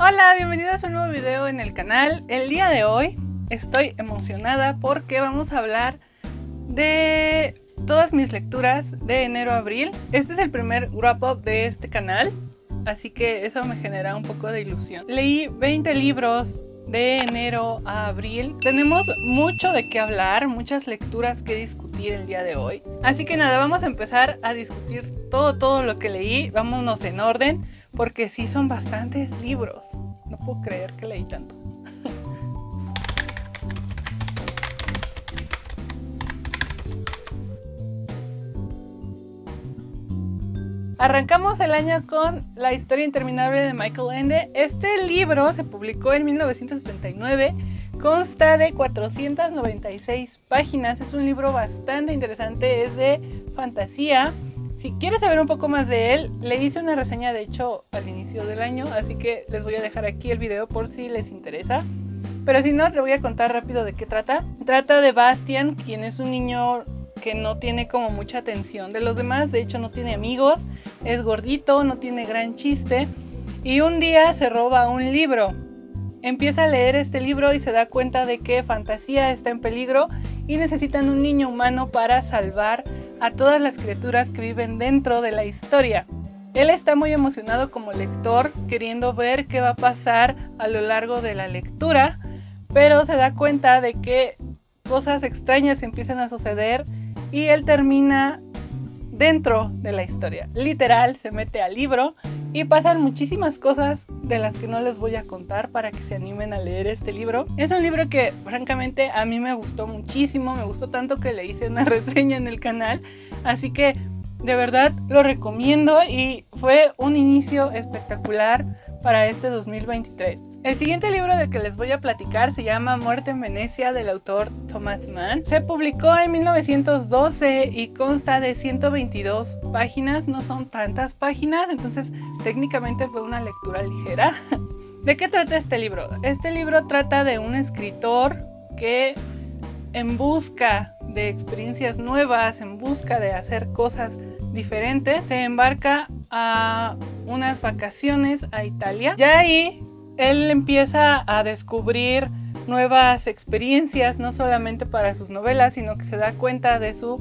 Hola, bienvenidos a un nuevo video en el canal. El día de hoy estoy emocionada porque vamos a hablar de todas mis lecturas de enero a abril. Este es el primer wrap up de este canal, así que eso me genera un poco de ilusión. Leí 20 libros de enero a abril. Tenemos mucho de qué hablar, muchas lecturas que discutir el día de hoy. Así que nada, vamos a empezar a discutir todo lo que leí. Vámonos en orden, porque sí son bastantes libros. No puedo creer que leí tanto. Arrancamos el año con La historia interminable de Michael Ende. Este libro se publicó en 1979, consta de 496 páginas, es un libro bastante interesante, es de fantasía. Si quieres saber un poco más de él, le hice una reseña de hecho al inicio del año, así que les voy a dejar aquí el video por si les interesa. Pero si no, te voy a contar rápido de qué trata. Trata de Bastian, quien es un niño que no tiene como mucha atención de los demás, de hecho no tiene amigos, es gordito, no tiene gran chiste, y un día se roba un libro. Empieza a leer este libro y se da cuenta de que fantasía está en peligro y necesitan un niño humano para salvar a todas las criaturas que viven dentro de la historia. Él está muy emocionado como lector, queriendo ver qué va a pasar a lo largo de la lectura, pero se da cuenta de que cosas extrañas empiezan a suceder y él termina dentro de la historia. Literal, se mete al libro y pasan muchísimas cosas de las que no les voy a contar para que se animen a leer este libro. Es un libro que francamente a mí me gustó muchísimo, me gustó tanto que le hice una reseña en el canal, así que de verdad lo recomiendo y fue un inicio espectacular para este 2023. El siguiente libro del que les voy a platicar se llama Muerte en Venecia, del autor Thomas Mann. Se publicó en 1912 y consta de 122 páginas, no son tantas páginas, entonces técnicamente fue una lectura ligera. ¿De qué trata este libro? Este libro trata de un escritor que, en busca de experiencias nuevas, en busca de hacer cosas diferentes, se embarca a unas vacaciones a Italia. Ya ahí él empieza a descubrir nuevas experiencias, no solamente para sus novelas, sino que se da cuenta de su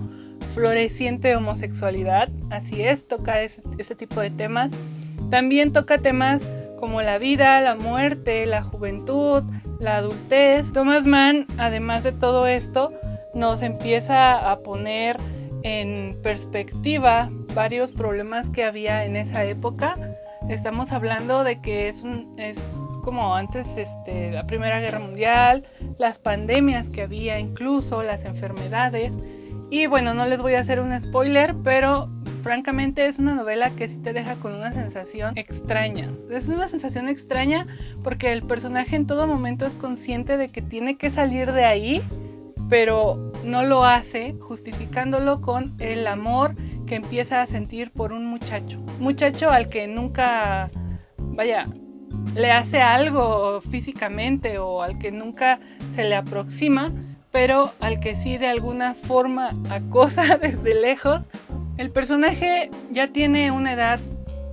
floreciente homosexualidad. Así es, toca ese tipo de temas. También toca temas como la vida, la muerte, la juventud, la adultez. Thomas Mann, además de todo esto, nos empieza a poner en perspectiva varios problemas que había en esa época. Estamos hablando de que es como antes la Primera Guerra Mundial, las pandemias que había, incluso las enfermedades. Y bueno, no les voy a hacer un spoiler, pero francamente es una novela que sí te deja con una sensación extraña. Es una sensación extraña porque el personaje en todo momento es consciente de que tiene que salir de ahí, pero no lo hace, justificándolo con el amor que empieza a sentir por un muchacho al que nunca, le hace algo físicamente o al que nunca se le aproxima, pero al que sí de alguna forma acosa desde lejos. El personaje ya tiene una edad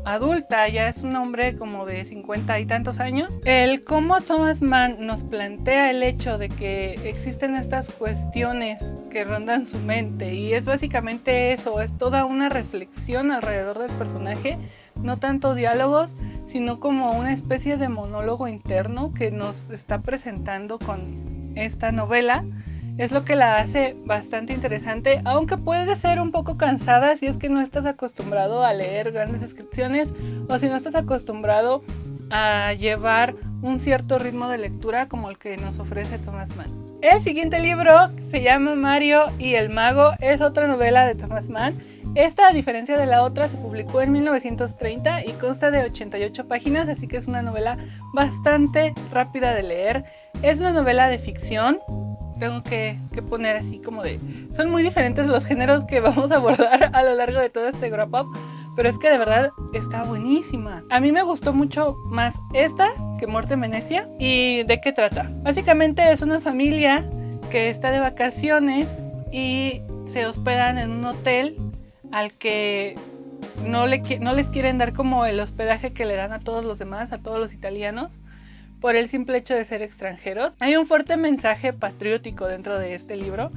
adulta, ya es un hombre como de 50 y tantos años. El cómo Thomas Mann nos plantea el hecho de que existen estas cuestiones que rondan su mente, y es básicamente eso, es toda una reflexión alrededor del personaje, no tanto diálogos, sino como una especie de monólogo interno que nos está presentando con esta novela. Es lo que la hace bastante interesante, aunque puede ser un poco cansada si es que no estás acostumbrado a leer grandes descripciones o si no estás acostumbrado a llevar un cierto ritmo de lectura como el que nos ofrece Thomas Mann. El siguiente libro se llama Mario y el Mago, es otra novela de Thomas Mann. Esta, a diferencia de la otra, se publicó en 1930 y consta de 88 páginas, así que es una novela bastante rápida de leer. Es una novela de ficción. Tengo que poner así como de... Son muy diferentes los géneros que vamos a abordar a lo largo de todo este wrap up, pero es que de verdad está buenísima. A mí me gustó mucho más esta que Muerte en Venecia. ¿Y de qué trata? Básicamente es una familia que está de vacaciones y se hospedan en un hotel al que no les quieren dar como el hospedaje que le dan a todos los demás, a todos los italianos, por el simple hecho de ser extranjeros. Hay un fuerte mensaje patriótico dentro de este libro.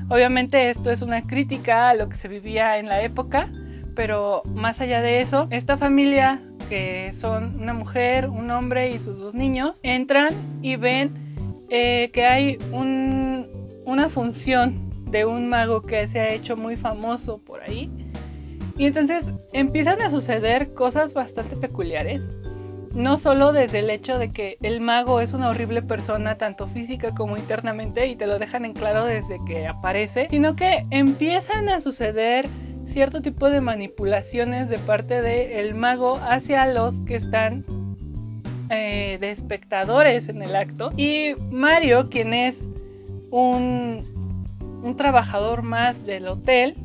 Obviamente esto es una crítica a lo que se vivía en la época, pero más allá de eso, esta familia, que son una mujer, un hombre y sus 2 niños, entran y ven que hay una función de un mago que se ha hecho muy famoso por ahí. Y entonces empiezan a suceder cosas bastante peculiares. No solo desde el hecho de que el mago es una horrible persona, tanto física como internamente, y te lo dejan en claro desde que aparece, sino que empiezan a suceder cierto tipo de manipulaciones de parte del mago hacia los que están de espectadores en el acto. Y Mario, quien es un trabajador más del hotel,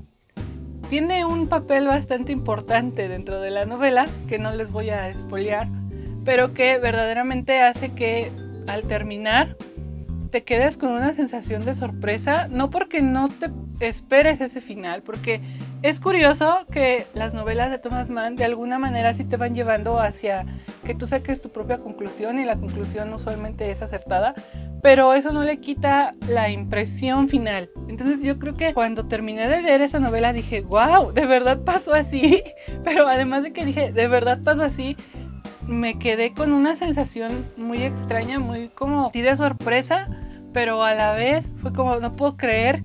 tiene un papel bastante importante dentro de la novela, que no les voy a spoilear, pero que verdaderamente hace que al terminar te quedes con una sensación de sorpresa, no porque no te esperes ese final, porque es curioso que las novelas de Thomas Mann de alguna manera sí te van llevando hacia que tú saques tu propia conclusión, y la conclusión usualmente es acertada, pero eso no le quita la impresión final. Entonces yo creo que cuando terminé de leer esa novela dije, wow, ¿de verdad pasó así? Pero además de que dije, ¿de verdad pasó así?, me quedé con una sensación muy extraña, muy como sí de sorpresa, pero a la vez fue como, no puedo creer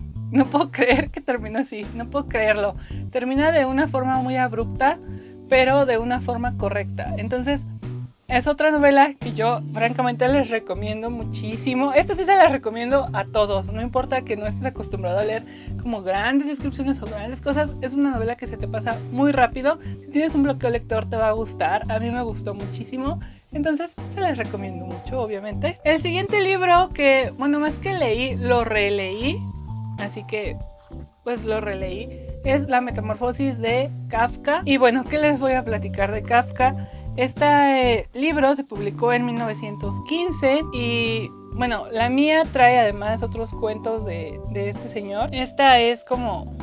que terminó así, no puedo creerlo. Termina de una forma muy abrupta, pero de una forma correcta. Entonces es otra novela que yo francamente les recomiendo muchísimo. Esta sí se la recomiendo a todos, no importa que no estés acostumbrado a leer como grandes descripciones o grandes cosas. Es una novela que se te pasa muy rápido. Si tienes un bloqueo lector te va a gustar, a mí me gustó muchísimo. Entonces se las recomiendo mucho, obviamente. El siguiente libro que, bueno, más que leí, lo releí, así que pues lo releí, es La Metamorfosis de Kafka. Y bueno, ¿qué les voy a platicar de Kafka? Este libro se publicó en 1915 y bueno, la mía trae además otros cuentos de este señor. Esta es como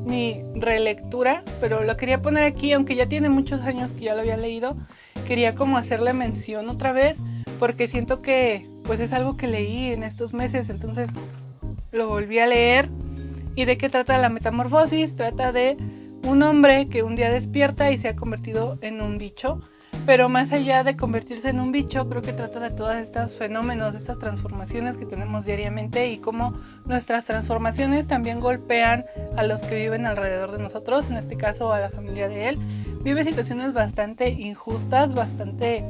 mi relectura, pero lo quería poner aquí, aunque ya tiene muchos años que ya lo había leído. Quería como hacerle mención otra vez, porque siento que pues es algo que leí en estos meses, entonces lo volví a leer. ¿Y de qué trata La Metamorfosis? Trata de un hombre que un día despierta y se ha convertido en un bicho, pero más allá de convertirse en un bicho, creo que trata de todos estos fenómenos, estas transformaciones que tenemos diariamente y cómo nuestras transformaciones también golpean a los que viven alrededor de nosotros, en este caso a la familia de él. Vive situaciones bastante injustas, bastante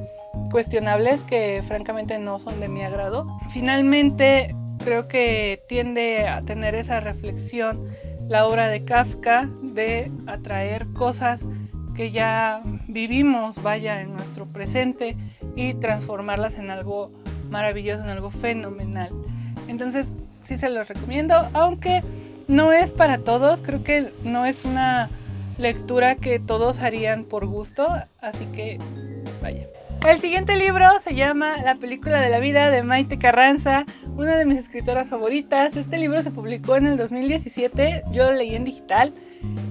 cuestionables, que francamente no son de mi agrado. Finalmente, creo que tiende a tener esa reflexión la obra de Kafka, de atraer cosas que ya vivimos, vaya, en nuestro presente, y transformarlas en algo maravilloso, en algo fenomenal. Entonces sí se los recomiendo, aunque no es para todos, creo que no es una lectura que todos harían por gusto, así que vaya. El siguiente libro se llama La película de la vida, de Maite Carranza, una de mis escritoras favoritas. Este libro se publicó en el 2017, yo lo leí en digital.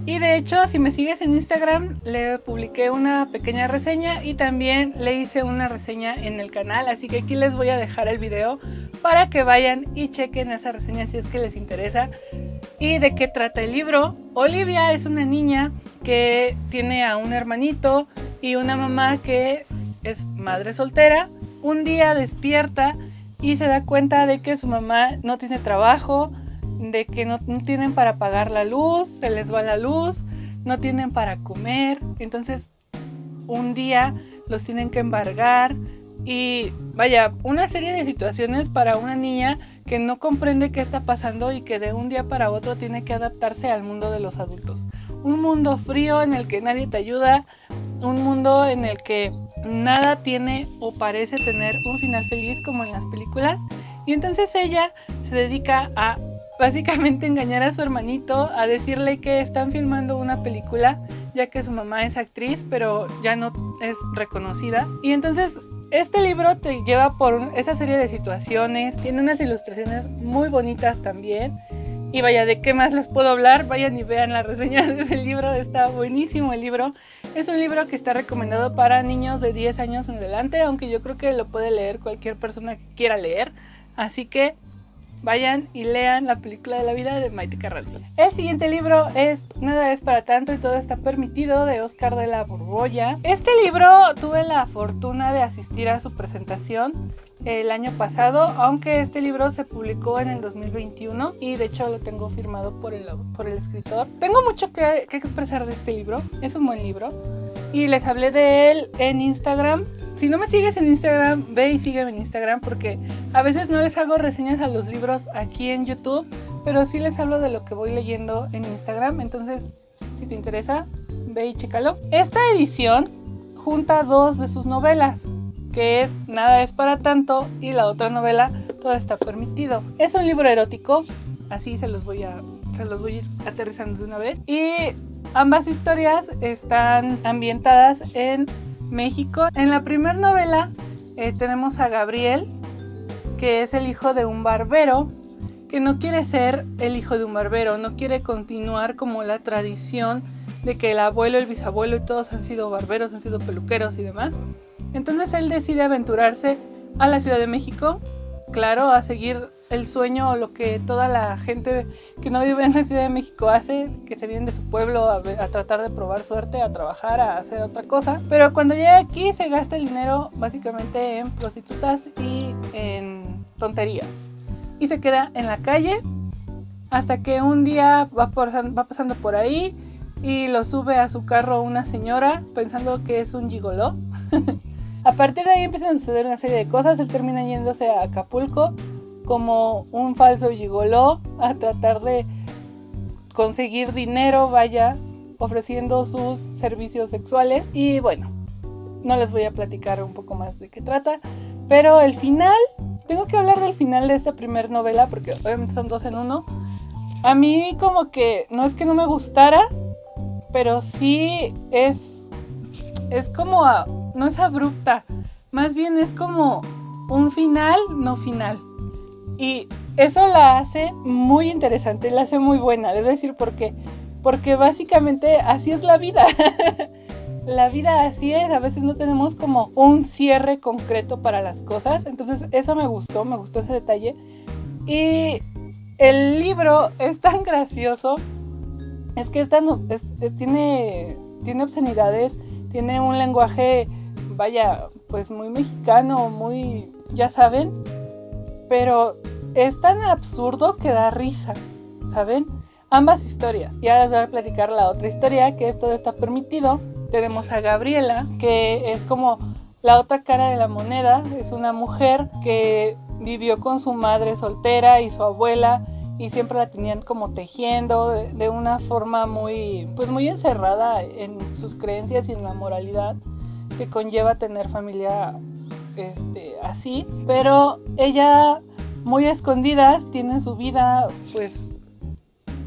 Y de hecho, si me sigues en Instagram, le publiqué una pequeña reseña y también le hice una reseña en el canal. Así que aquí les voy a dejar el video para que vayan y chequen esa reseña si es que les interesa. ¿Y de qué trata el libro? Olivia es una niña que tiene a un hermanito y una mamá que es madre soltera. Un día despierta y se da cuenta de que su mamá no tiene trabajo, de que no tienen para pagar la luz, se les va la luz, no tienen para comer. Entonces un día los tienen que embargar y vaya, una serie de situaciones para una niña que no comprende qué está pasando y que de un día para otro tiene que adaptarse al mundo de los adultos. Un mundo frío en el que nadie te ayuda, un mundo en el que nada tiene o parece tener un final feliz como en las películas. Y entonces ella se dedica a básicamente engañar a su hermanito, a decirle que están filmando una película, ya que su mamá es actriz, pero ya no es reconocida. Y entonces este libro te lleva por esa serie de situaciones, tiene unas ilustraciones muy bonitas también. Y vaya, ¿de qué más les puedo hablar? Vayan y vean la reseña de ese libro, está buenísimo el libro. Es un libro que está recomendado para niños de 10 años en adelante, aunque yo creo que lo puede leer cualquier persona que quiera leer. Así que vayan y lean La película de la vida de Maite Carrasco. El siguiente libro es Nada es para tanto y todo está permitido, de Óscar de la Borbolla. Este libro tuve la fortuna de asistir a su presentación el año pasado, aunque este libro se publicó en el 2021 y de hecho lo tengo firmado por el escritor. Tengo mucho que expresar de este libro, es un buen libro y les hablé de él en Instagram. Si no me sigues en Instagram, ve y sígueme en Instagram, porque a veces no les hago reseñas a los libros aquí en YouTube, pero sí les hablo de lo que voy leyendo en Instagram. Entonces, si te interesa, ve y chécalo. Esta edición junta 2 de sus novelas, que es Nada es para tanto y la otra novela Todo está permitido. Es un libro erótico, así se los voy a ir aterrizando de una vez. Y ambas historias están ambientadas en México. En la primera novela tenemos a Gabriel, que es el hijo de un barbero, que no quiere ser el hijo de un barbero, no quiere continuar como la tradición de que el abuelo, el bisabuelo y todos han sido barberos, han sido peluqueros y demás. Entonces él decide aventurarse a la Ciudad de México, claro, a seguir el sueño o lo que toda la gente que no vive en la Ciudad de México hace, que se vienen de su pueblo a tratar de probar suerte, a trabajar, a hacer otra cosa. Pero cuando llega aquí se gasta el dinero básicamente en prostitutas y en tonterías. Y se queda en la calle hasta que un día va pasando por ahí y lo sube a su carro una señora pensando que es un gigoló. A partir de ahí empiezan a suceder una serie de cosas. Él termina yéndose a Acapulco como un falso gigoló a tratar de conseguir dinero, vaya, ofreciendo sus servicios sexuales. Y bueno, no les voy a platicar un poco más de qué trata, pero el final, tengo que hablar del final de esta primera novela porque obviamente son 2 en 1. A mí como que no es que no me gustara, pero sí es como no es abrupta, más bien es como un final no final. Y eso la hace muy interesante, la hace muy buena. Les voy a decir por qué. Porque básicamente así es la vida. La vida así es. A veces no tenemos como un cierre concreto para las cosas. Entonces eso me gustó ese detalle. Y el libro es tan gracioso. Es que tiene obscenidades. Tiene un lenguaje, vaya, pues muy mexicano, muy, ya saben. Pero es tan absurdo que da risa, ¿saben? Ambas historias. Y ahora les voy a platicar la otra historia, que es Todo está permitido. Tenemos a Gabriela, que es como la otra cara de la moneda. Es una mujer que vivió con su madre soltera y su abuela, y siempre la tenían como tejiendo de una forma muy encerrada en sus creencias y en la moralidad que conlleva tener familia así. Pero ella, muy a escondidas, tiene su vida pues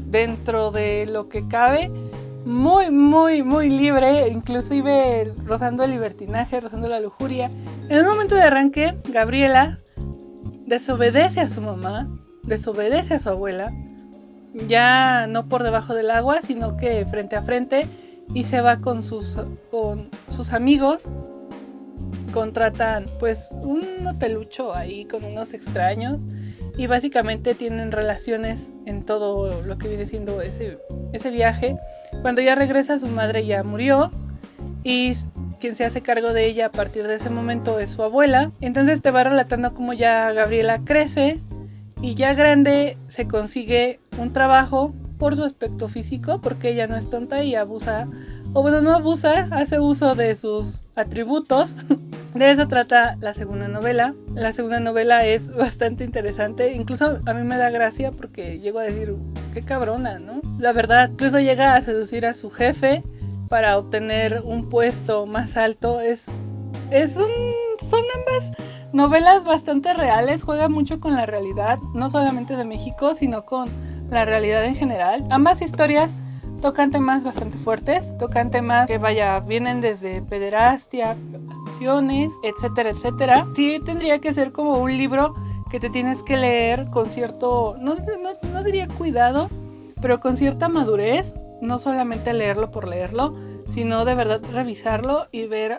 dentro de lo que cabe, muy muy muy libre, inclusive rozando el libertinaje, rozando la lujuria. En un momento de arranque, Gabriela desobedece a su mamá, desobedece a su abuela, ya no por debajo del agua, sino que frente a frente, y se va con sus amigos. Contratan pues un hotelucho ahí con unos extraños y básicamente tienen relaciones en todo lo que viene siendo ese viaje. Cuando ya regresa, su madre ya murió y quien se hace cargo de ella a partir de ese momento es su abuela. Entonces te va relatando cómo ya Gabriela crece y ya grande se consigue un trabajo por su aspecto físico, porque ella no es tonta y abusa, o bueno, no abusa, hace uso de sus atributos. De eso trata la segunda novela. La segunda novela es bastante interesante, incluso a mí me da gracia porque llego a decir, qué cabrona, ¿no? La verdad, incluso llega a seducir a su jefe para obtener un puesto más alto. Son ambas novelas bastante reales, juegan mucho con la realidad, no solamente de México, sino con la realidad en general. Ambas historias tocan temas bastante fuertes, tocan temas que vienen desde pederastia, violaciones, etcétera, etcétera. Sí tendría que ser como un libro que te tienes que leer con cierto, no diría cuidado, pero con cierta madurez, no solamente leerlo por leerlo, sino de verdad revisarlo y ver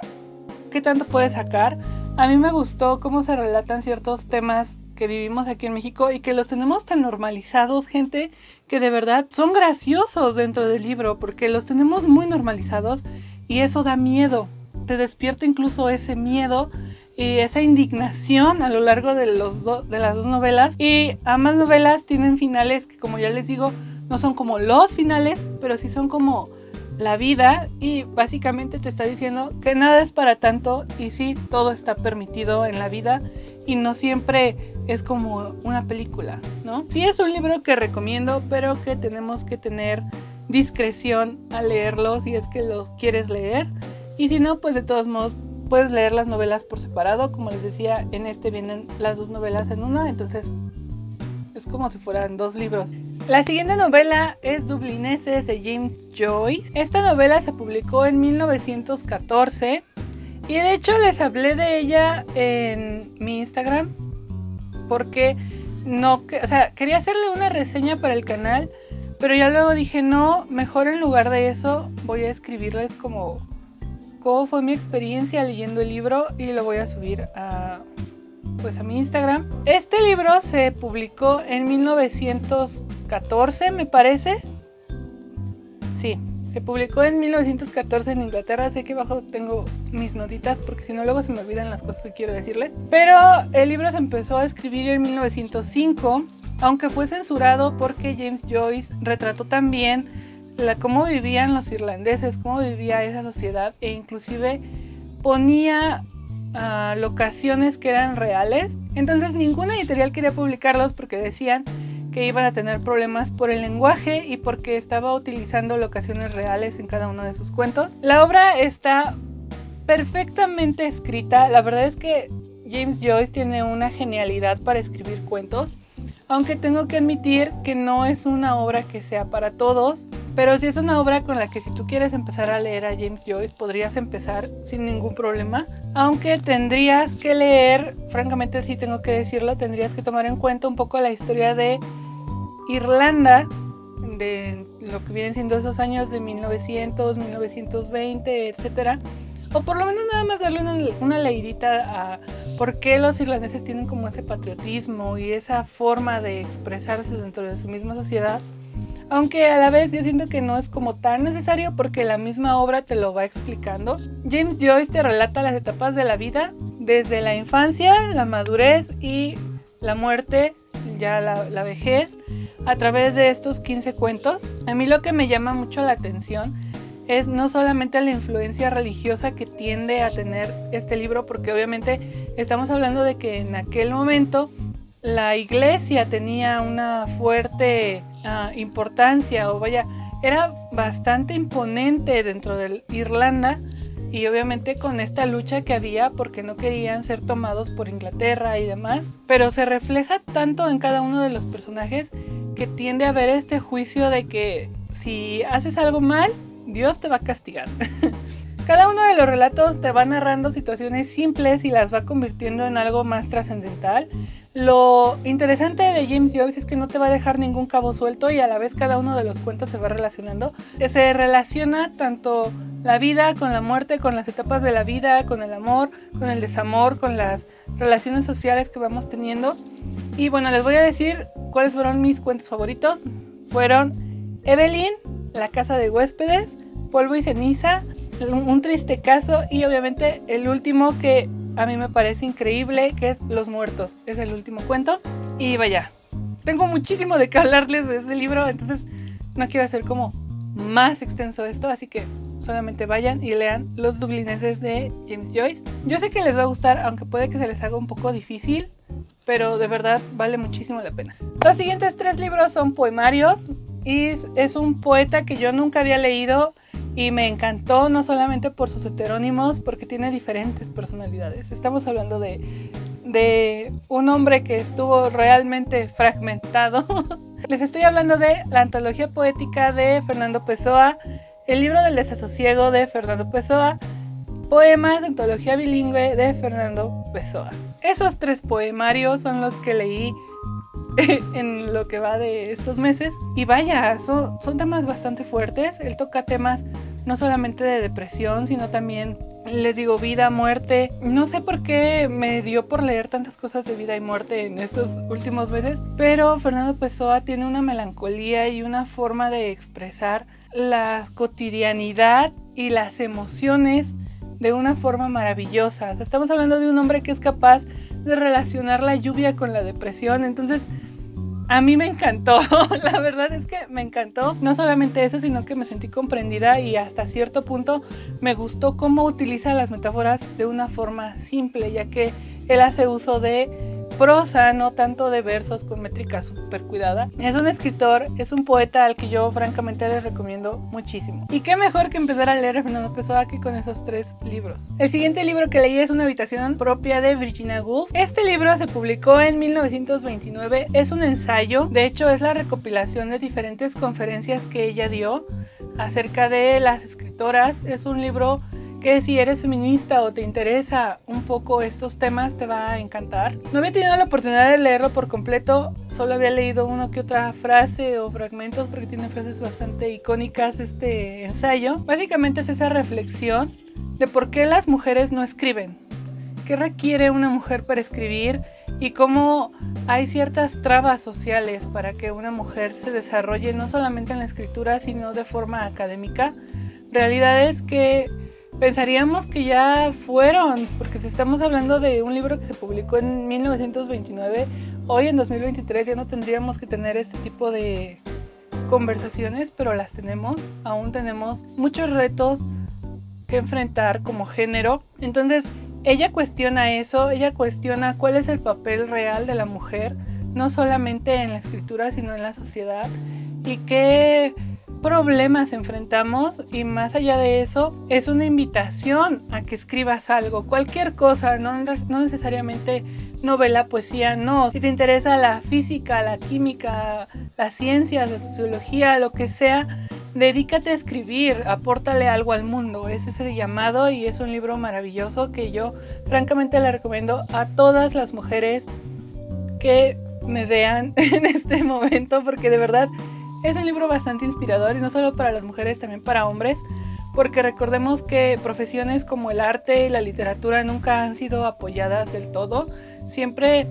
qué tanto puedes sacar. A mí me gustó cómo se relatan ciertos temas que vivimos aquí en México y que los tenemos tan normalizados, gente, que de verdad son graciosos dentro del libro, porque los tenemos muy normalizados y eso da miedo, te despierta incluso ese miedo y esa indignación a lo largo de las dos novelas. Y ambas novelas tienen finales que, como ya les digo, no son como los finales, pero sí son como la vida, y básicamente te está diciendo que nada es para tanto y sí, todo está permitido en la vida y no siempre es como una película, ¿no? Sí, es un libro que recomiendo, pero que tenemos que tener discreción al leerlo si es que lo quieres leer, y si no, pues de todos modos puedes leer las novelas por separado. Como les decía, en este vienen las dos novelas en una, entonces es como si fueran dos libros. La siguiente novela es Dublineses de James Joyce. Esta novela se publicó en 1914 y de hecho les hablé de ella en mi Instagram porque quería hacerle una reseña para el canal, pero ya luego dije no, mejor en lugar de eso voy a escribirles cómo fue mi experiencia leyendo el libro y lo voy a subir a mi Instagram. Este libro se publicó en 1914, me parece. Sí, se publicó en 1914 en Inglaterra. Sé que abajo tengo mis notitas porque si no luego se me olvidan las cosas que quiero decirles. Pero el libro se empezó a escribir en 1905, aunque fue censurado porque James Joyce retrató también cómo vivían los irlandeses, cómo vivía esa sociedad, e inclusive ponía locaciones que eran reales. Entonces ninguna editorial quería publicarlos porque decían que iban a tener problemas por el lenguaje y porque estaba utilizando locaciones reales en cada uno de sus cuentos. La obra está perfectamente escrita. La verdad es que James Joyce tiene una genialidad para escribir cuentos, aunque tengo que admitir que no es una obra que sea para todos, pero sí es una obra con la que si tú quieres empezar a leer a James Joyce podrías empezar sin ningún problema, aunque tendrías que leer, francamente sí tengo que decirlo, tendrías que tomar en cuenta un poco la historia de Irlanda, de lo que vienen siendo esos años de 1900, 1920, etcétera, o por lo menos nada más darle una leidita a por qué los irlandeses tienen como ese patriotismo y esa forma de expresarse dentro de su misma sociedad, aunque a la vez yo siento que no es como tan necesario porque la misma obra te lo va explicando. James Joyce te relata las etapas de la vida, desde la infancia, la madurez y la muerte, ya la vejez, a través de estos 15 cuentos. A mí lo que me llama mucho la atención es no solamente la influencia religiosa que tiende a tener este libro, porque obviamente estamos hablando de que en aquel momento la iglesia tenía una fuerte importancia, era bastante imponente dentro de Irlanda, y obviamente con esta lucha que había porque no querían ser tomados por Inglaterra y demás, pero se refleja tanto en cada uno de los personajes que tiende a haber este juicio de que si haces algo mal, Dios te va a castigar. Cada uno de los relatos te va narrando situaciones simples y las va convirtiendo en algo más trascendental. Lo interesante de James Joyce es que no te va a dejar ningún cabo suelto y a la vez cada uno de los cuentos se va relacionando. Se relaciona tanto la vida con la muerte, con las etapas de la vida, con el amor, con el desamor, con las relaciones sociales que vamos teniendo. Y bueno, les voy a decir cuáles fueron mis cuentos favoritos. Fueron Evelyn, La casa de huéspedes, Polvo y ceniza, Un triste caso y obviamente el último que a mí me parece increíble, que es Los muertos. Es el último cuento y vaya, tengo muchísimo de qué hablarles de este libro, entonces no quiero hacer como más extenso esto, así que solamente vayan y lean Los Dublineses de James Joyce. Yo sé que les va a gustar, aunque puede que se les haga un poco difícil, pero de verdad vale muchísimo la pena. Los siguientes 3 libros son poemarios y es un poeta que yo nunca había leído y me encantó, no solamente por sus heterónimos, porque tiene diferentes personalidades. Estamos hablando de un hombre que estuvo realmente fragmentado. Les estoy hablando de la antología poética de Fernando Pessoa, el libro del desasosiego de Fernando Pessoa, Poemas de antología bilingüe de Fernando Pessoa. Esos 3 poemarios son los que leí en lo que va de estos meses. Y vaya, son temas bastante fuertes. Él toca temas no solamente de depresión, sino también, les digo, vida, muerte. No sé por qué me dio por leer tantas cosas de vida y muerte en estos últimos meses, pero Fernando Pessoa tiene una melancolía y una forma de expresar la cotidianidad y las emociones de una forma maravillosa. O sea, estamos hablando de un hombre que es capaz de relacionar la lluvia con la depresión. Entonces, a mí me encantó. La verdad es que me encantó. No solamente eso, sino que me sentí comprendida y hasta cierto punto me gustó cómo utiliza las metáforas de una forma simple, ya que él hace uso de prosa, no tanto de versos con métrica súper cuidada. Es un escritor, es un poeta al que yo francamente les recomiendo muchísimo. Y qué mejor que empezar a leer a Fernando Pessoa que con esos 3 libros. El siguiente libro que leí es Una habitación propia de Virginia Woolf. Este libro se publicó en 1929, es un ensayo, de hecho es la recopilación de diferentes conferencias que ella dio acerca de las escritoras. Es un libro que si eres feminista o te interesa un poco estos temas te va a encantar. No había tenido la oportunidad de leerlo por completo, solo había leído una que otra frase o fragmentos porque tiene frases bastante icónicas este ensayo. Básicamente es esa reflexión de por qué las mujeres no escriben, qué requiere una mujer para escribir y cómo hay ciertas trabas sociales para que una mujer se desarrolle no solamente en la escritura sino de forma académica. Realidades que pensaríamos que ya fueron, porque si estamos hablando de un libro que se publicó en 1929, hoy en 2023 ya no tendríamos que tener este tipo de conversaciones, pero las tenemos. Aún tenemos muchos retos que enfrentar como género. Entonces ella cuestiona eso, ella cuestiona cuál es el papel real de la mujer, no solamente en la escritura sino en la sociedad, y qué problemas enfrentamos. Y más allá de eso, es una invitación a que escribas algo, cualquier cosa, no necesariamente novela, poesía, no. Si te interesa la física, la química, las ciencias, la sociología, lo que sea, dedícate a escribir, apórtale algo al mundo. Es ese llamado y es un libro maravilloso que yo francamente le recomiendo a todas las mujeres que me vean en este momento, porque de verdad es un libro bastante inspirador, y no solo para las mujeres, también para hombres, porque recordemos que profesiones como el arte y la literatura nunca han sido apoyadas del todo. Siempre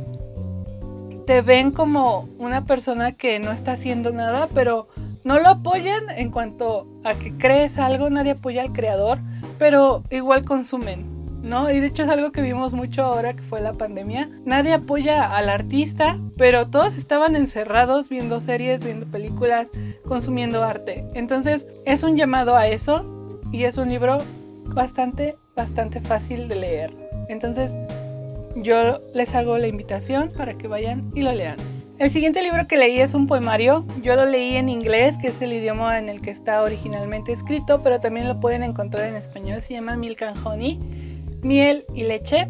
te ven como una persona que no está haciendo nada, pero no lo apoyan en cuanto a que crees algo. Nadie apoya al creador, pero igual consumen, ¿no? Y de hecho es algo que vimos mucho ahora que fue la pandemia. Nadie apoya al artista, pero todos estaban encerrados viendo series, viendo películas, consumiendo arte. Entonces es un llamado a eso, y es un libro bastante fácil de leer. Entonces yo les hago la invitación para que vayan y lo lean. El siguiente libro que leí es un poemario. Yo lo leí en inglés, que es el idioma en el que está originalmente escrito, pero también lo pueden encontrar en español. Se llama Milk and Honey, miel y leche.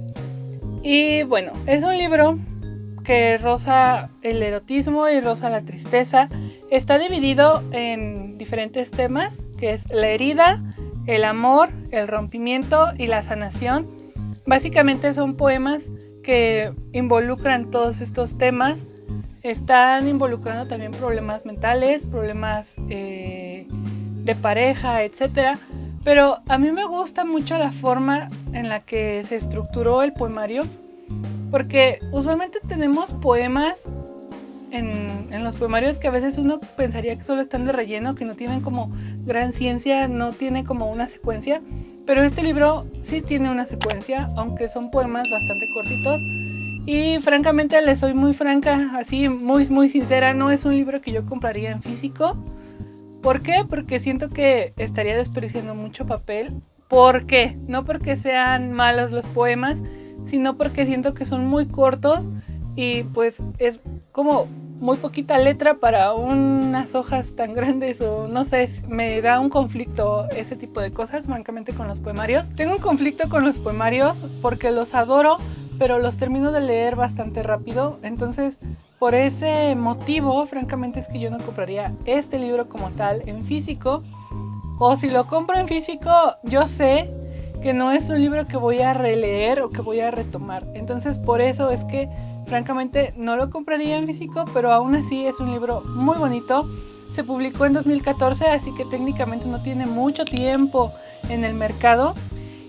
Y bueno, es un libro que roza el erotismo y roza la tristeza. Está dividido en diferentes temas, que es la herida, el amor, el rompimiento y la sanación. Básicamente son poemas que involucran todos estos temas. Están involucrando también problemas mentales, problemas de pareja, etc. Pero a mí me gusta mucho la forma en la que se estructuró el poemario, porque usualmente tenemos poemas en los poemarios que a veces uno pensaría que solo están de relleno, que no tienen como gran ciencia, no tiene como una secuencia, pero este libro sí tiene una secuencia, aunque son poemas bastante cortitos. Y francamente les soy muy franca, así muy sincera, no es un libro que yo compraría en físico. ¿Por qué? Porque siento que estaría desperdiciando mucho papel. ¿Por qué? No porque sean malos los poemas, sino porque siento que son muy cortos y pues es como muy poquita letra para unas hojas tan grandes, o no sé, me da un conflicto ese tipo de cosas, francamente, con los poemarios. Tengo un conflicto con los poemarios porque los adoro, pero los termino de leer bastante rápido. Entonces, por ese motivo, francamente, es que yo no compraría este libro como tal en físico. O si lo compro en físico, yo sé que no es un libro que voy a releer o que voy a retomar. Entonces por eso es que francamente no lo compraría en físico, pero aún así es un libro muy bonito. Se publicó en 2014, así que técnicamente no tiene mucho tiempo en el mercado.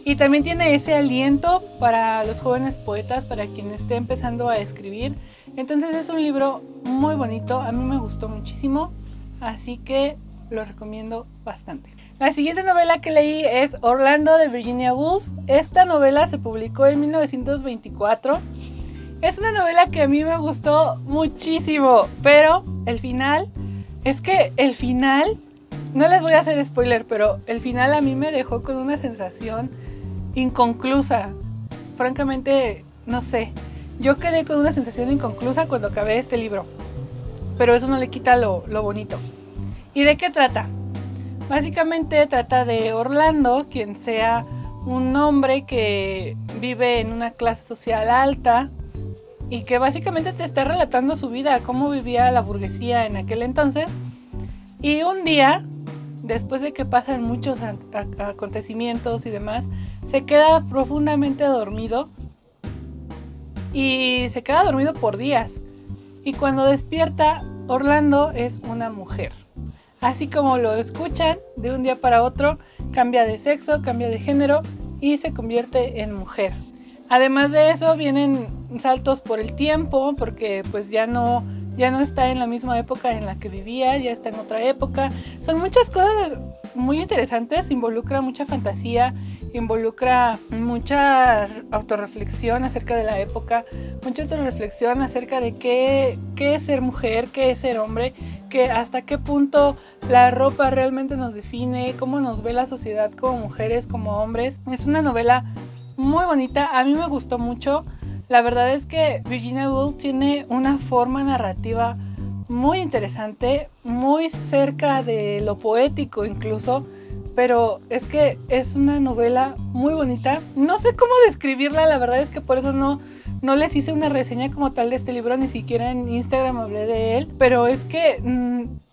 Y también tiene ese aliento para los jóvenes poetas, para quien esté empezando a escribir. Entonces es un libro muy bonito, a mí me gustó muchísimo, así que lo recomiendo bastante. La siguiente novela que leí es Orlando de Virginia Woolf. Esta novela se publicó en 1924. Es una novela que a mí me gustó muchísimo, pero el final, no les voy a hacer spoiler, pero el final a mí me dejó con una sensación inconclusa. Francamente, no sé, yo quedé con una sensación inconclusa cuando acabé este libro, pero eso no le quita lo bonito. ¿Y de qué trata? Básicamente trata de Orlando, quien sea un hombre que vive en una clase social alta y que básicamente te está relatando su vida, cómo vivía la burguesía en aquel entonces. Y un día, después de que pasan muchos acontecimientos y demás, se queda profundamente dormido y se queda dormido por días. Y cuando despierta, Orlando es una mujer. Así como lo escuchan, de un día para otro cambia de sexo, cambia de género y se convierte en mujer. Además de eso vienen saltos por el tiempo, porque pues ya no está en la misma época en la que vivía, ya está en otra época. Son muchas cosas muy interesantes, involucra mucha fantasía, involucra mucha autorreflexión acerca de la época, mucha autorreflexión acerca de qué es ser mujer, qué es ser hombre, que hasta qué punto la ropa realmente nos define, cómo nos ve la sociedad como mujeres, como hombres. Es una novela muy bonita, a mí me gustó mucho. La verdad es que Virginia Woolf tiene una forma narrativa muy interesante, muy cerca de lo poético incluso, pero es que es una novela muy bonita. No sé cómo describirla, la verdad es que por eso no les hice una reseña como tal de este libro, ni siquiera en Instagram hablé de él, pero es que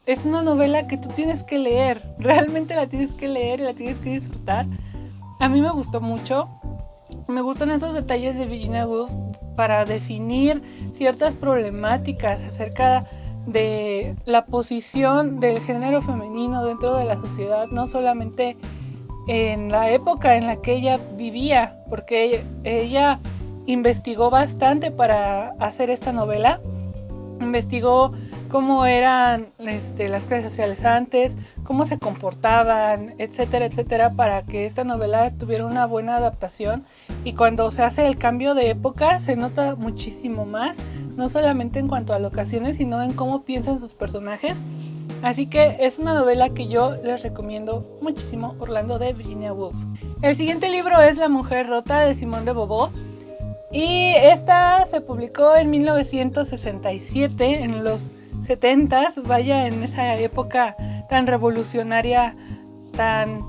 es una novela que tú tienes que leer, realmente la tienes que leer y la tienes que disfrutar. A mí me gustó mucho. Me gustan esos detalles de Virginia Woolf para definir ciertas problemáticas acerca de la posición del género femenino dentro de la sociedad, no solamente en la época en la que ella vivía, porque ella investigó bastante para hacer esta novela. Investigó cómo eran las clases sociales antes, cómo se comportaban, etcétera, etcétera, para que esta novela tuviera una buena adaptación. Y cuando se hace el cambio de época se nota muchísimo más, no solamente en cuanto a locaciones, sino en cómo piensan sus personajes. Así que es una novela que yo les recomiendo muchísimo, Orlando de Virginia Woolf. El siguiente libro es La mujer rota de Simone de Beauvoir. Y esta se publicó en 1967, en los 70s, vaya, en esa época tan revolucionaria, tan,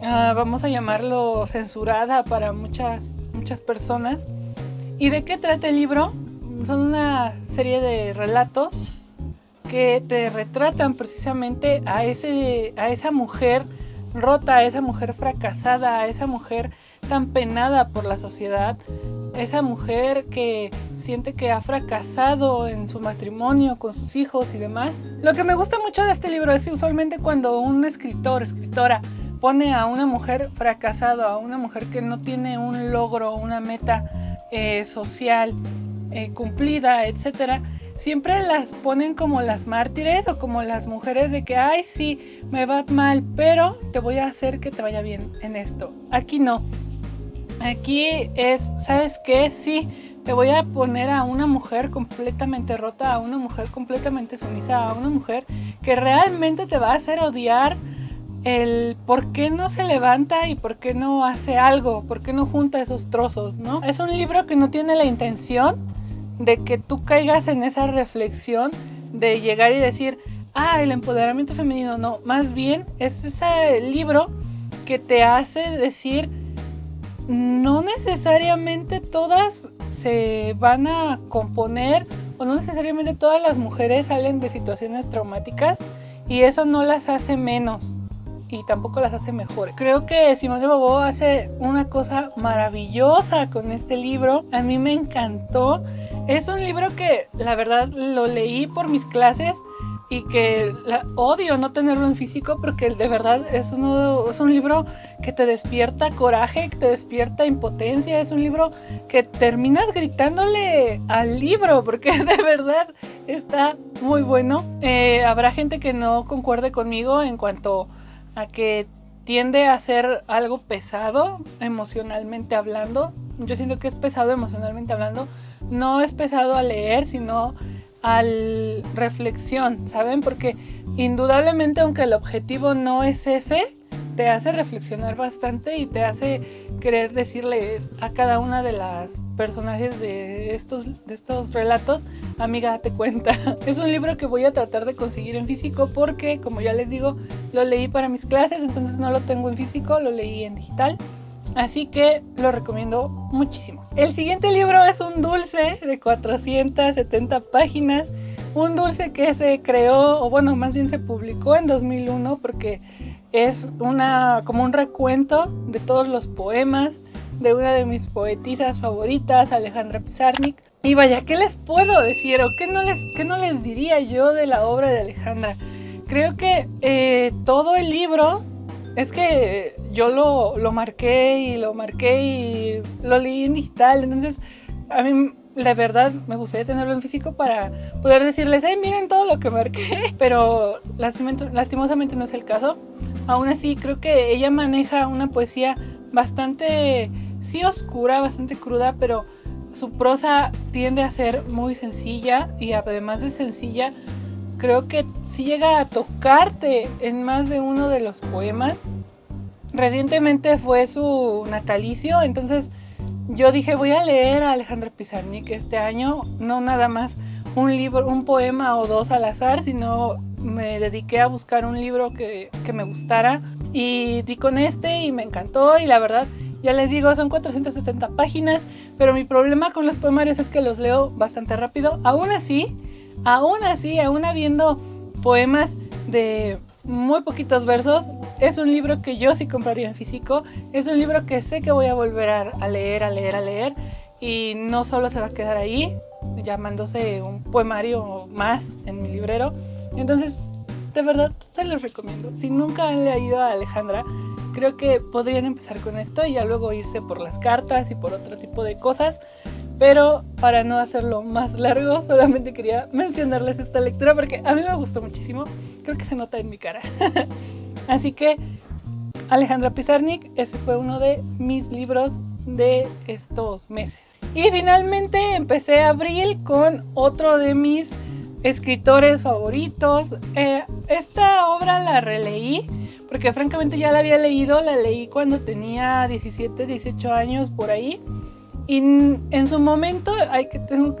vamos a llamarlo, censurada para muchas personas. ¿Y de qué trata el libro? Son una serie de relatos que te retratan precisamente a esa mujer rota, a esa mujer fracasada, a esa mujer tan penada por la sociedad, esa mujer que siente que ha fracasado en su matrimonio, con sus hijos y demás. Lo que me gusta mucho de este libro es que usualmente cuando un escritora pone a una mujer fracasada, a una mujer que no tiene un logro, una meta social cumplida, etcétera, siempre las ponen como las mártires o como las mujeres de que, ay, sí, me va mal, pero te voy a hacer que te vaya bien en esto. Aquí no. Aquí es, ¿sabes qué? Sí, te voy a poner a una mujer completamente rota, a una mujer completamente sumisa, a una mujer que realmente te va a hacer odiar el por qué no se levanta y por qué no hace algo, por qué no junta esos trozos, ¿no? Es un libro que no tiene la intención de que tú caigas en esa reflexión de llegar y decir, el empoderamiento femenino, no, más bien es ese libro que te hace decir, no necesariamente todas se van a componer o no necesariamente todas las mujeres salen de situaciones traumáticas y eso no las hace menos. y tampoco las hace mejores. Creo que Simone de Beauvoir hace una cosa maravillosa con este libro. A mí me encantó. Es un libro que la verdad lo leí por mis clases y que odio no tenerlo en físico porque de verdad es un libro que te despierta coraje, que te despierta impotencia. Es un libro que terminas gritándole al libro porque de verdad está muy bueno. Habrá gente que no concuerde conmigo en cuanto a que tiende a ser algo pesado emocionalmente hablando. Yo siento que es pesado emocionalmente hablando. No es pesado al leer, sino al reflexión, ¿saben? Porque indudablemente, aunque el objetivo no es ese, te hace reflexionar bastante y te hace querer decirles a cada una de las personajes de estos relatos, amiga, date cuenta. Es un libro que voy a tratar de conseguir en físico porque, como ya les digo, lo leí para mis clases, entonces no lo tengo en físico, lo leí en digital. Así que lo recomiendo muchísimo. El siguiente libro es un dulce de 470 páginas. Un dulce que se creó, o bueno, más bien se publicó en 2001 porque es como un recuento de todos los poemas de una de mis poetisas favoritas, Alejandra Pizarnik. Y vaya, ¿qué les puedo decir o qué no les diría yo de la obra de Alejandra? Creo que todo el libro, es que yo lo marqué y lo leí en digital, entonces a mí la verdad me gustaría tenerlo en físico para poder decirles, miren todo lo que marqué, pero lastimosamente no es el caso. Aún así creo que ella maneja una poesía bastante, sí oscura, bastante cruda, pero su prosa tiende a ser muy sencilla y además de sencilla, creo que sí llega a tocarte en más de uno de los poemas. Recientemente fue su natalicio, entonces yo dije voy a leer a Alejandra Pizarnik este año, no nada más un poema o dos al azar, sino me dediqué a buscar un libro que me gustara y di con este y me encantó y la verdad, ya les digo, son 470 páginas, pero mi problema con los poemarios es que los leo bastante rápido. Aún habiendo poemas de muy poquitos versos, es un libro que yo sí compraría en físico, es un libro que sé que voy a volver a leer y no solo se va a quedar ahí llamándose un poemario más en mi librero. Entonces, de verdad, se los recomiendo. Si nunca han leído a Alejandra, creo que podrían empezar con esto y ya luego irse por las cartas y por otro tipo de cosas. Pero para no hacerlo más largo, solamente quería mencionarles esta lectura porque a mí me gustó muchísimo. Creo que se nota en mi cara. Así que Alejandra Pizarnik, ese fue uno de mis libros de estos meses. Y finalmente empecé abril con otro de mis escritores favoritos. Esta obra la releí porque francamente ya la había leído. La leí cuando tenía 17, 18 años por ahí. Y en su momento,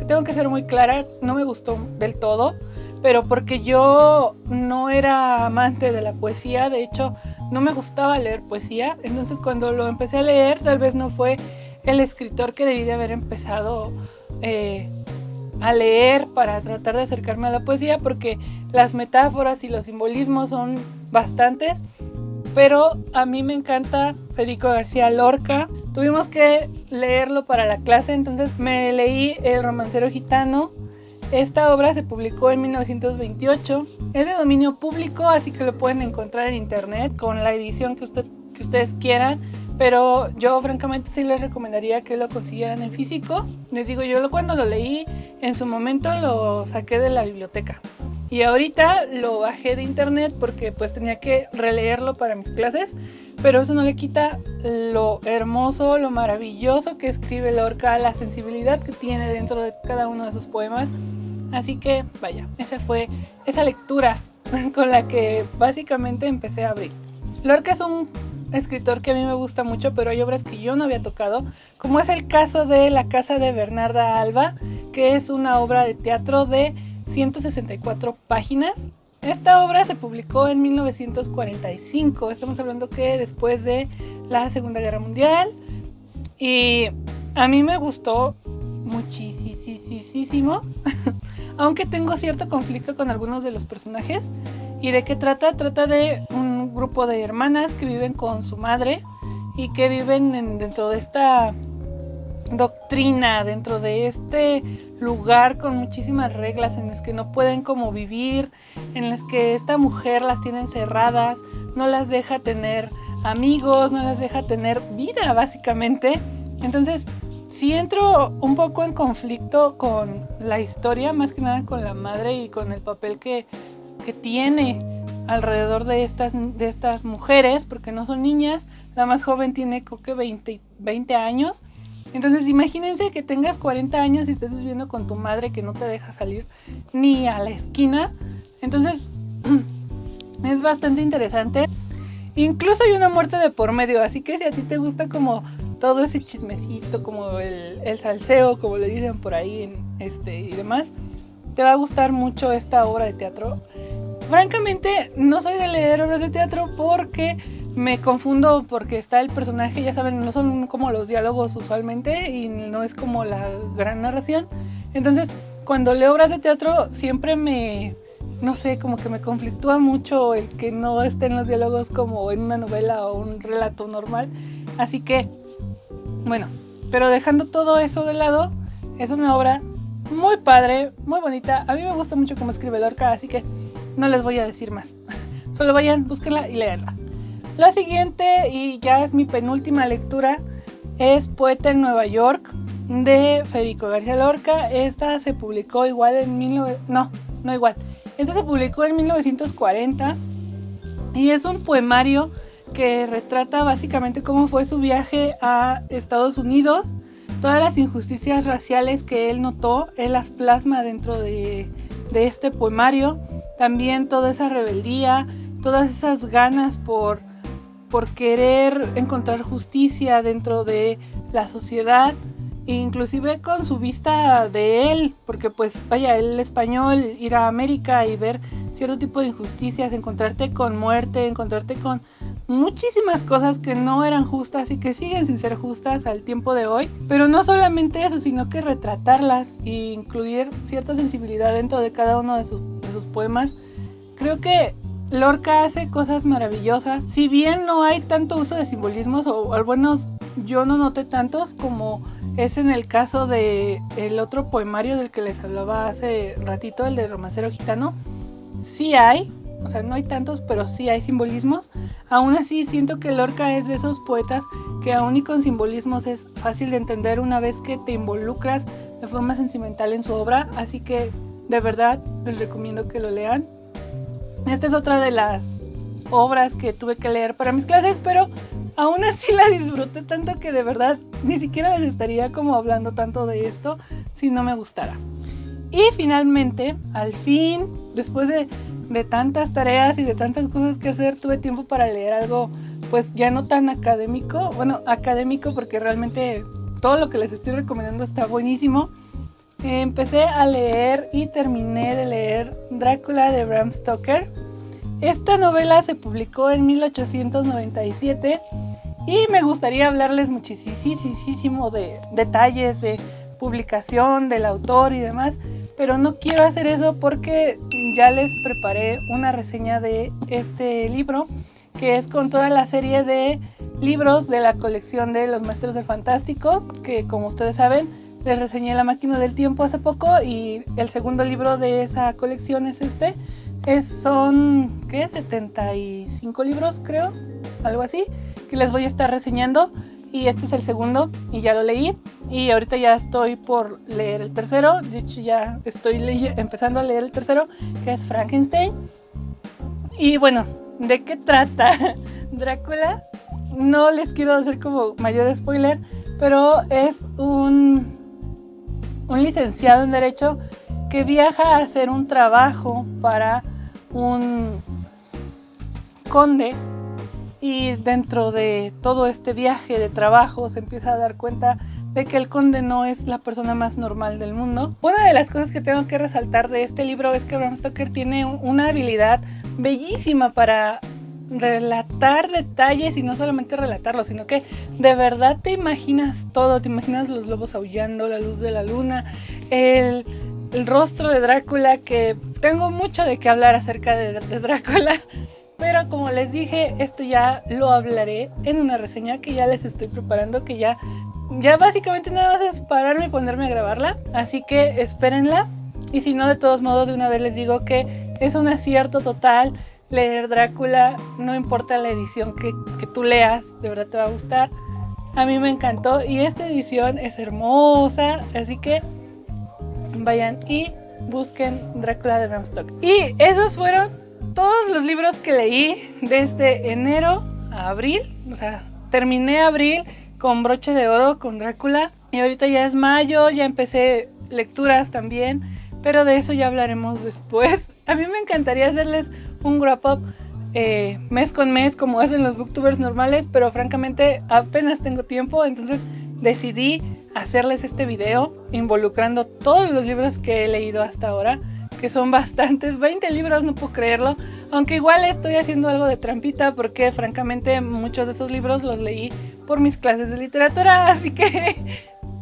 tengo que ser muy clara, no me gustó del todo, pero porque yo no era amante de la poesía, de hecho no me gustaba leer poesía, entonces cuando lo empecé a leer tal vez no fue el escritor que debí de haber empezado a leer para tratar de acercarme a la poesía, porque las metáforas y los simbolismos son bastantes, pero a mí me encanta Federico García Lorca. Tuvimos que leerlo para la clase, entonces me leí El romancero gitano. Esta obra se publicó en 1928. Es de dominio público, así que lo pueden encontrar en internet con la edición que ustedes quieran. Pero yo francamente sí les recomendaría que lo consiguieran en físico. Les digo, yo cuando lo leí en su momento lo saqué de la biblioteca. Y ahorita lo bajé de internet porque pues tenía que releerlo para mis clases, pero eso no le quita lo hermoso, lo maravilloso que escribe Lorca, la sensibilidad que tiene dentro de cada uno de sus poemas. Así que vaya, esa fue esa lectura con la que básicamente empecé a abrir. Lorca es un escritor que a mí me gusta mucho, pero hay obras que yo no había tocado, como es el caso de La casa de Bernarda Alba, que es una obra de teatro de 164 páginas. Esta obra se publicó en 1945, estamos hablando que después de la Segunda Guerra Mundial, y a mí me gustó muchísimo, aunque tengo cierto conflicto con algunos de los personajes. ¿Y de qué trata? Trata de un grupo de hermanas que viven con su madre y que viven dentro de esta doctrina, dentro de este lugar con muchísimas reglas en las que no pueden como vivir, en las que esta mujer las tiene encerradas, no las deja tener amigos, no las deja tener vida básicamente. Entonces sí entro un poco en conflicto con la historia, más que nada con la madre y con el papel que tiene alrededor de estas mujeres, porque no son niñas. La más joven tiene creo que 20 años. Entonces imagínense que tengas 40 años y estés viviendo con tu madre que no te deja salir ni a la esquina. Entonces es bastante interesante. Incluso hay una muerte de por medio, así que si a ti te gusta como todo ese chismecito, como el salseo, como le dicen por ahí y demás, te va a gustar mucho esta obra de teatro. Francamente no soy de leer obras de teatro porque me confundo, porque está el personaje, ya saben, no son como los diálogos usualmente y no es como la gran narración. Entonces cuando leo obras de teatro siempre no sé, como que me conflictúa mucho el que no estén los diálogos como en una novela o un relato normal. Así que, bueno, pero dejando todo eso de lado, es una obra muy padre, muy bonita. A mí me gusta mucho cómo escribe Lorca, así que no les voy a decir más. Solo vayan, búsquenla y léanla. La siguiente, y ya es mi penúltima lectura, es Poeta en Nueva York, de Federico García Lorca. Esta se publicó igual en Esta se publicó en 1940 y es un poemario que retrata básicamente cómo fue su viaje a Estados Unidos, todas las injusticias raciales que él notó, él las plasma dentro de este poemario, también toda esa rebeldía, todas esas ganas por querer encontrar justicia dentro de la sociedad, inclusive con su vista de él, porque pues vaya, el español, ir a América y ver cierto tipo de injusticias, encontrarte con muerte, encontrarte con muchísimas cosas que no eran justas y que siguen sin ser justas al tiempo de hoy, pero no solamente eso, sino que retratarlas e incluir cierta sensibilidad dentro de cada uno de sus poemas. Creo que Lorca hace cosas maravillosas, si bien no hay tanto uso de simbolismos, o al menos yo no noté tantos como es en el caso de el otro poemario del que les hablaba hace ratito, el de Romancero Gitano. Sí hay, o sea, no hay tantos, pero sí hay simbolismos. Aún así siento que Lorca es de esos poetas que aún y con simbolismos es fácil de entender una vez que te involucras de forma sentimental en su obra, así que de verdad les recomiendo que lo lean. Esta es otra de las obras que tuve que leer para mis clases, pero aún así la disfruté tanto que de verdad ni siquiera les estaría como hablando tanto de esto si no me gustara. Y finalmente, al fin, después de tantas tareas y de tantas cosas que hacer, tuve tiempo para leer algo pues ya no tan académico. Bueno, académico porque realmente todo lo que les estoy recomendando está buenísimo. Empecé a leer y terminé de leer Drácula de Bram Stoker. Esta novela se publicó en 1897 y me gustaría hablarles muchísimo de detalles de publicación, del autor y demás, pero no quiero hacer eso porque ya les preparé una reseña de este libro, que es con toda la serie de libros de la colección de Los Maestros del Fantástico, que como ustedes saben, les reseñé La Máquina del Tiempo hace poco y el segundo libro de esa colección es este. Son, ¿qué? 75 libros, creo, algo así, que les voy a estar reseñando. Y este es el segundo y ya lo leí. Y ahorita ya estoy por leer el tercero. De hecho, ya estoy empezando a leer el tercero, que es Frankenstein. Y bueno, ¿de qué trata Drácula? No les quiero hacer como mayor spoiler, pero es un licenciado en Derecho que viaja a hacer un trabajo para un conde, y dentro de todo este viaje de trabajo se empieza a dar cuenta de que el conde no es la persona más normal del mundo. Una de las cosas que tengo que resaltar de este libro es que Bram Stoker tiene una habilidad bellísima para relatar detalles, y no solamente relatarlos, sino que de verdad te imaginas todo, te imaginas los lobos aullando, la luz de la luna, el rostro de Drácula, que tengo mucho de qué hablar acerca de Drácula, Pero como les dije, esto ya lo hablaré en una reseña que ya les estoy preparando, que ya básicamente nada más es pararme y ponerme a grabarla. Así que espérenla. Y si no, de todos modos, de una vez les digo que es un acierto total leer Drácula. No importa la edición que tú leas, de verdad te va a gustar. A mí me encantó y esta edición es hermosa. Así que vayan y busquen Drácula de Bram Stoker. Y esos fueron todos los libros que leí desde enero a abril. O sea, terminé abril con broche de oro con Drácula. Y ahorita ya es mayo, ya empecé lecturas también. Pero de eso ya hablaremos después. A mí me encantaría hacerles un wrap-up mes con mes como hacen los booktubers normales. Pero francamente apenas tengo tiempo. Entonces decidí hacerles este video involucrando todos los libros que he leído hasta ahora, que son bastantes, 20 libros, no puedo creerlo, aunque igual estoy haciendo algo de trampita porque francamente muchos de esos libros los leí por mis clases de literatura, así que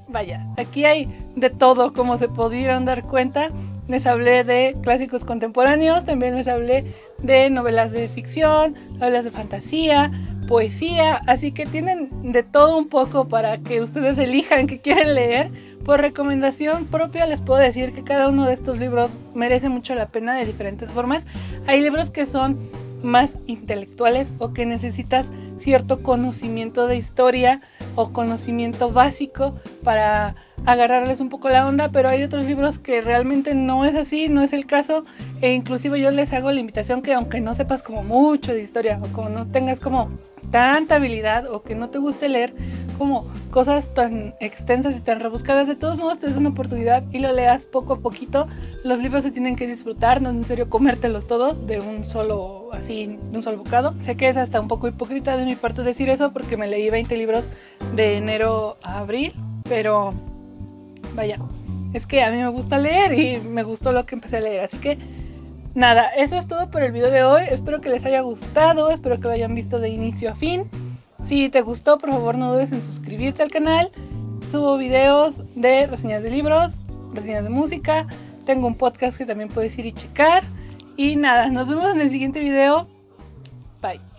vaya, aquí hay de todo, como se pudieron dar cuenta. Les hablé de clásicos contemporáneos, también les hablé de novelas de ficción, novelas de fantasía, poesía, así que tienen de todo un poco para que ustedes elijan qué quieren leer. Por recomendación propia les puedo decir que cada uno de estos libros merece mucho la pena de diferentes formas. Hay libros que son más intelectuales o que necesitas cierto conocimiento de historia o conocimiento básico para agarrarles un poco la onda, pero hay otros libros que realmente no es así, no es el caso, e inclusive yo les hago la invitación que aunque no sepas como mucho de historia o como no tengas como tanta habilidad o que no te guste leer como cosas tan extensas y tan rebuscadas, de todos modos te des una oportunidad y lo leas poco a poquito. Los libros se tienen que disfrutar, no es en serio comértelos todos de un solo bocado. Sé que es hasta un poco hipócrita de mi parte decir eso porque me leí 20 libros de enero a abril, pero vaya, es que a mí me gusta leer y me gustó lo que empecé a leer, así que nada, eso es todo por el video de hoy. Espero que les haya gustado, espero que lo hayan visto de inicio a fin. Si te gustó, por favor no dudes en suscribirte al canal. Subo videos de reseñas de libros, reseñas de música. Tengo un podcast que también puedes ir y checar. Y nada, nos vemos en el siguiente video. Bye.